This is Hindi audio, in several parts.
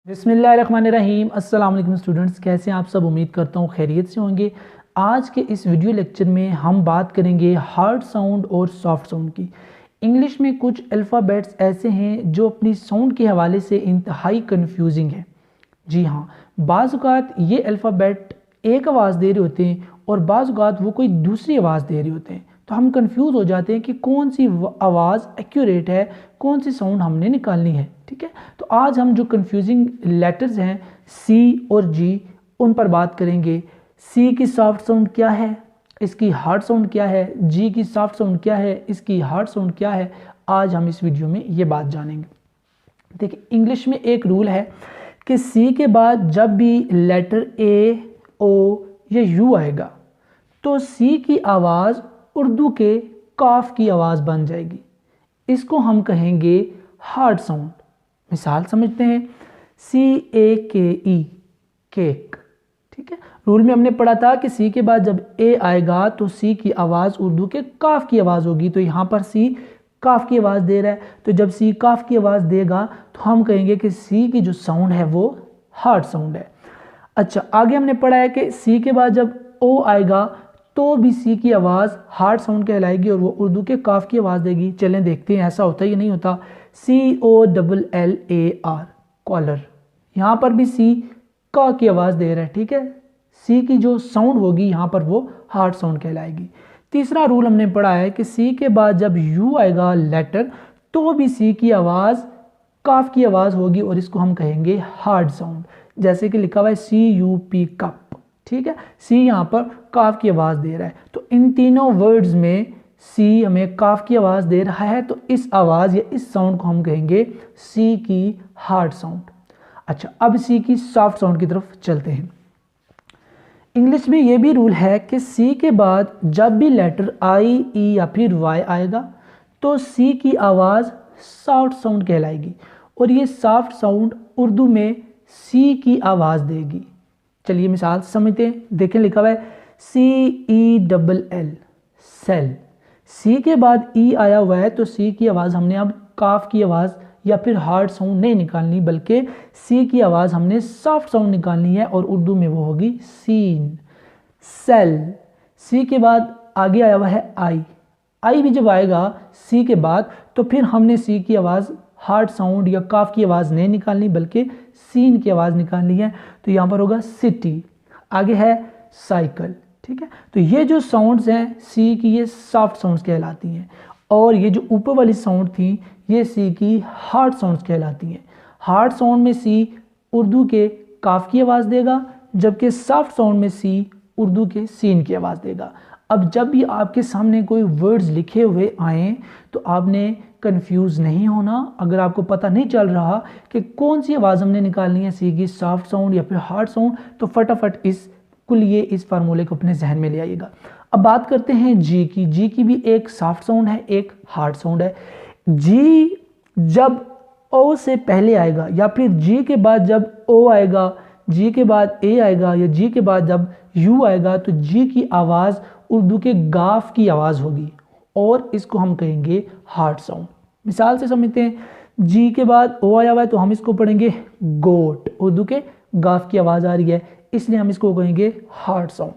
बिस्मिल्लाहिर्रहमानिर्रहीम। अस्सलाम वालेकुम स्टूडेंट्स, कैसे हैं आप सब। उम्मीद करता हूँ खैरियत से होंगे। आज के इस वीडियो लेक्चर में हम बात करेंगे हार्ड साउंड और सॉफ्ट साउंड की। इंग्लिश में कुछ अल्फ़ाबेट्स ऐसे हैं जो अपनी साउंड के हवाले से इंतहाई कन्फ्यूजिंग है। जी हाँ, बाज़ औक़ात ये अल्फ़ाबेट एक आवाज़ दे रहे होते हैं और बाज़ औक़ात वो कोई दूसरी आवाज़ दे रहे होते हैं, तो हम कंफ्यूज हो जाते हैं कि कौन सी आवाज़ एक्यूरेट है, कौन सी साउंड हमने निकालनी है। ठीक है, तो आज हम जो कंफ्यूजिंग लेटर्स हैं सी और जी उन पर बात करेंगे। सी की सॉफ्ट साउंड क्या है, इसकी हार्ड साउंड क्या है, जी की सॉफ्ट साउंड क्या है, इसकी हार्ड साउंड क्या है। आज हम इस वीडियो में ये बात जानेंगे। देखिए, इंग्लिश में एक रूल है कि सी के बाद जब भी लेटर ए, ओ या यू आएगा तो सी की आवाज़ उर्दू के काफ की आवाज़ बन जाएगी। इसको हम कहेंगे हार्ड साउंड। मिसाल समझते हैं, सी ए के ई, केक। ठीक है, रूल में हमने पढ़ा था कि सी के बाद जब ए आएगा तो सी की आवाज़ उर्दू के काफ की आवाज़ होगी। तो यहाँ पर सी काफ की आवाज़ दे रहा है, तो जब सी काफ की आवाज़ देगा तो हम कहेंगे कि सी की जो साउंड है वो हार्ड साउंड है। अच्छा, आगे हमने पढ़ा है कि सी के बाद जब ओ आएगा तो भी सी की आवाज़ हार्ड साउंड कहलाएगी और वो उर्दू के काफ की आवाज़ देगी। चलें देखते हैं ऐसा होता है या नहीं होता। COLLAR, collar. यहाँ पर भी सी का की आवाज़ दे रहा है। ठीक है, सी की जो साउंड होगी यहाँ पर वो हार्ड साउंड कहलाएगी। तीसरा रूल हमने पढ़ा है कि सी के बाद जब यू आएगा लेटर तो भी सी की आवाज़ काफ की आवाज़ होगी और इसको हम कहेंगे हार्ड साउंड। जैसे कि लिखा हुआ है CUP, कप। ठीक है, सी यहाँ पर काफ की आवाज़ दे रहा है, तो इन तीनों वर्ड्स में सी हमें काफ की आवाज़ दे रहा है, तो इस आवाज़ या इस साउंड को हम कहेंगे सी की हार्ड साउंड। अच्छा, अब सी की सॉफ्ट साउंड की तरफ चलते हैं। इंग्लिश में ये भी रूल है कि सी के बाद जब भी लेटर आई, ई या फिर वाई आएगा तो सी की आवाज़ सॉफ्ट साउंड कहलाएगी और ये सॉफ्ट साउंड उर्दू में सी की आवाज़ देगी। चलिए मिसाल समझते हैं। देखें, लिखा हुआ है CELL, सेल। सी के बाद ई आया हुआ है तो सी की आवाज़ हमने अब काफ की आवाज़ या फिर हार्ड साउंड नहीं निकालनी, बल्कि सी की आवाज़ हमने सॉफ्ट साउंड निकालनी है और उर्दू में वो होगी सीन, सेल। सी के बाद आगे आया हुआ है आई। आई भी जब आएगा सी के बाद तो फिर हमने सी की आवाज़ हार्ड साउंड या काफ की आवाज़ नहीं निकालनी, बल्कि सीन की आवाज़ निकालनी है। तो यहाँ पर होगा सिटी। आगे है साइकिल। ठीक है, तो ये जो साउंड्स हैं सी की, ये सॉफ्ट साउंड्स कहलाती हैं और ये जो ऊपर वाली साउंड थी ये सी की हार्ड साउंड्स कहलाती हैं। हार्ड साउंड में सी उर्दू के काफ की आवाज़ देगा, जबकि सॉफ्ट साउंड में सी उर्दू के सीन की आवाज़ देगा। अब जब भी आपके सामने कोई वर्ड्स लिखे हुए आएँ तो आपने कंफ्यूज नहीं होना। अगर आपको पता नहीं चल रहा कि कौन सी आवाज़ हमने निकालनी है, सी की सॉफ्ट साउंड या फिर हार्ड साउंड, तो फटाफट इस फार्मूले को अपने जहन में ले आइएगा। अब बात करते हैं जी की। जी की भी एक सॉफ्ट साउंड है, एक हार्ड साउंड है। जी जब ओ से पहले आएगा या फिर जी के बाद जब ओ आएगा, जी के बाद ए आएगा या जी के बाद जब यू आएगा तो जी की आवाज़ उर्दू के गाफ की आवाज़ होगी और इसको हम कहेंगे हार्ड साउंड। मिसाल से समझते हैं, जी के बाद ओ आया हुआ है तो हम इसको पढ़ेंगे गोट, उर्दू के गाफ की आवाज़ आ रही है इसलिए हम इसको कहेंगे हार्ड साउंड।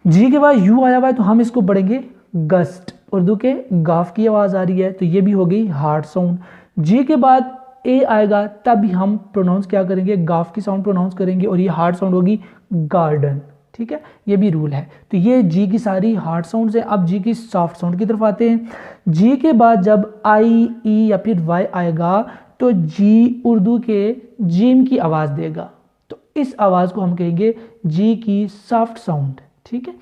जी के बाद यू आया हुआ है तो हम इसको पढ़ेंगे गस्ट, उर्दू के गाफ की आवाज़ आ रही है तो ये भी हो गई हार्ड साउंड। जी के बाद ए आएगा तब भी हम प्रोनाउंस क्या करेंगे, गाफ की साउंड प्रोनाउंस करेंगे और ये हार्ड साउंड होगी गार्डन। ठीक है, ये भी रूल है। तो ये जी की सारी हार्ड साउंड्स हैं। अब जी की सॉफ्ट साउंड की तरफ आते हैं। जी के बाद जब आई, ई या फिर वाई आएगा तो जी उर्दू के जीम की आवाज़ देगा, तो इस आवाज़ को हम कहेंगे जी की सॉफ्ट साउंड। ठीक है,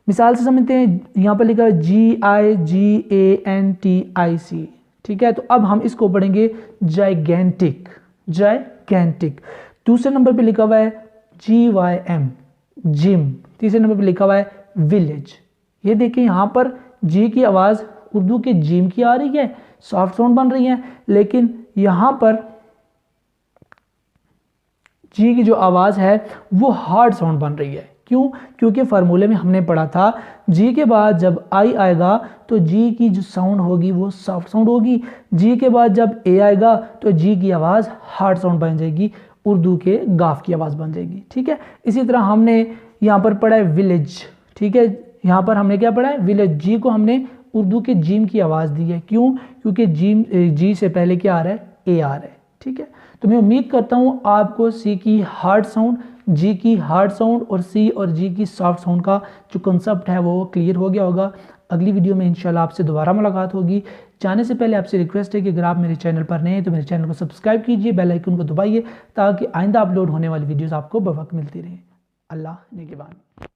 मिसाल से समझते हैं। यहाँ पर लिखा है GIGANTIC। ठीक है, तो अब हम इसको पढ़ेंगे जाइगेंटिक, जाइगेंटिक। दूसरे नंबर पे लिखा हुआ है GYM, जिम। तीसरे नंबर पे लिखा हुआ है विलेज। ये देखिए, यहाँ पर जी की आवाज़ उर्दू के जिम की आ रही है, सॉफ्ट साउंड बन रही है, लेकिन यहाँ पर जी की जो आवाज़ है वो हार्ड साउंड बन रही है। क्यों? क्योंकि फार्मूले में हमने पढ़ा था जी के बाद जब आई आएगा तो जी की जो साउंड होगी वो सॉफ्ट साउंड होगी, जी के बाद जब ए आएगा तो जी की आवाज़ हार्ड साउंड बन जाएगी, उर्दू के गाफ की आवाज़ बन जाएगी। ठीक है, इसी तरह हमने यहाँ पर पढ़ा है विलेज। ठीक है, यहाँ पर हमने क्या पढ़ा है? विलेज। जी को हमने उर्दू के जीम की आवाज़ दी है, क्यों? क्योंकि जी से पहले क्या आ रहा है? ए आ रहा है। ठीक है, तो मैं उम्मीद करता हूँ आपको सी की हार्ड साउंड, जी की हार्ड साउंड और सी और जी की सॉफ्ट साउंड का जो कंसेप्ट है वो क्लियर हो गया होगा। अगली वीडियो में इंशाल्लाह आपसे दोबारा मुलाकात होगी। जाने से पहले आपसे रिक्वेस्ट है कि अगर आप मेरे चैनल पर नए हैं तो मेरे चैनल को सब्सक्राइब कीजिए, बेल आइकन को दबाइए ताकि आइंदा अपलोड होने वाली वीडियोस आपको बवक्त मिलती रहे। अल्लाह निगहबान।